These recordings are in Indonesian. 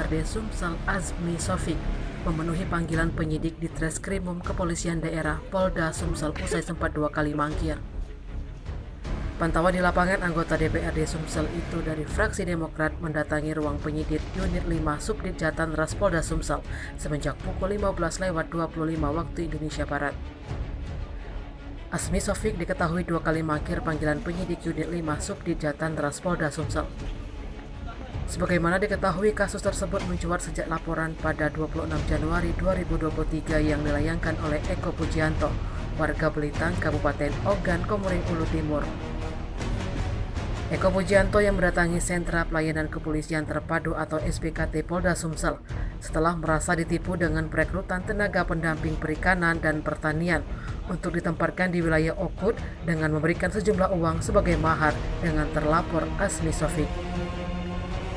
Ade Sumsel Azmi Sofik memenuhi panggilan penyidik di Treskrimum Kepolisian Daerah Polda Sumsel usai sempat 2 kali mangkir. Pantauan di lapangan anggota DPRD Sumsel itu dari fraksi Demokrat mendatangi ruang penyidik Unit 5 Subdit Jatan Ras Polda Sumsel semenjak pukul 15.25 waktu Indonesia Barat. Azmi Sofik diketahui 2 kali mangkir panggilan penyidik Unit 5 Subdit Jatan Ras Polda Sumsel. Sebagaimana diketahui, kasus tersebut mencuat sejak laporan pada 26 Januari 2023 yang dilayangkan oleh Eko Pujianto, warga Belitang, Kabupaten Ogan, Komering Ulu Timur. Eko Pujianto yang mendatangi Sentra Pelayanan Kepolisian Terpadu atau SPKT Polda Sumsel setelah merasa ditipu dengan perekrutan tenaga pendamping perikanan dan pertanian untuk ditempatkan di wilayah Okut dengan memberikan sejumlah uang sebagai mahar dengan terlapor Azmi Sofik.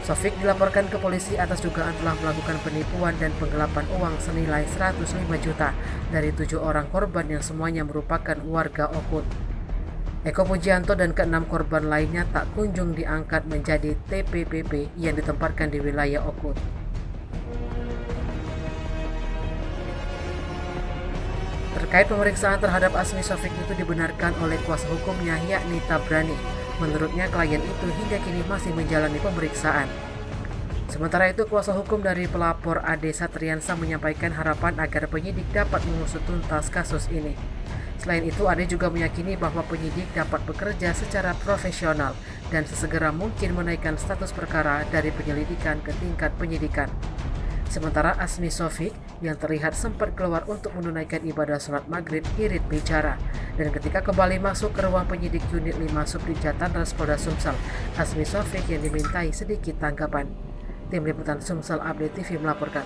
Sofik dilaporkan ke polisi atas dugaan telah melakukan penipuan dan penggelapan uang senilai 105 juta dari 7 orang korban yang semuanya merupakan warga Okut. Eko Pujianto dan ke-6 korban lainnya tak kunjung diangkat menjadi TPPP yang ditempatkan di wilayah Okut. Terkait pemeriksaan terhadap Azmi Sofik itu dibenarkan oleh kuasa hukumnya yakni Tabrani. Menurutnya klien itu hingga kini masih menjalani pemeriksaan. Sementara itu kuasa hukum dari pelapor Ade Satriansa menyampaikan harapan agar penyidik dapat mengusut tuntas kasus ini. Selain itu Ade juga meyakini bahwa penyidik dapat bekerja secara profesional dan sesegera mungkin menaikkan status perkara dari penyelidikan ke tingkat penyidikan. Sementara Azmi Sofik yang terlihat sempat keluar untuk menunaikan ibadah sholat maghrib irit bicara. Dan ketika kembali masuk ke ruang penyidik Unit 5 Subdit Jatan Ras Polda Sumsel, Azmi Sofik yang dimintai sedikit tanggapan. Tim Liputan Sumsel Update TV melaporkan.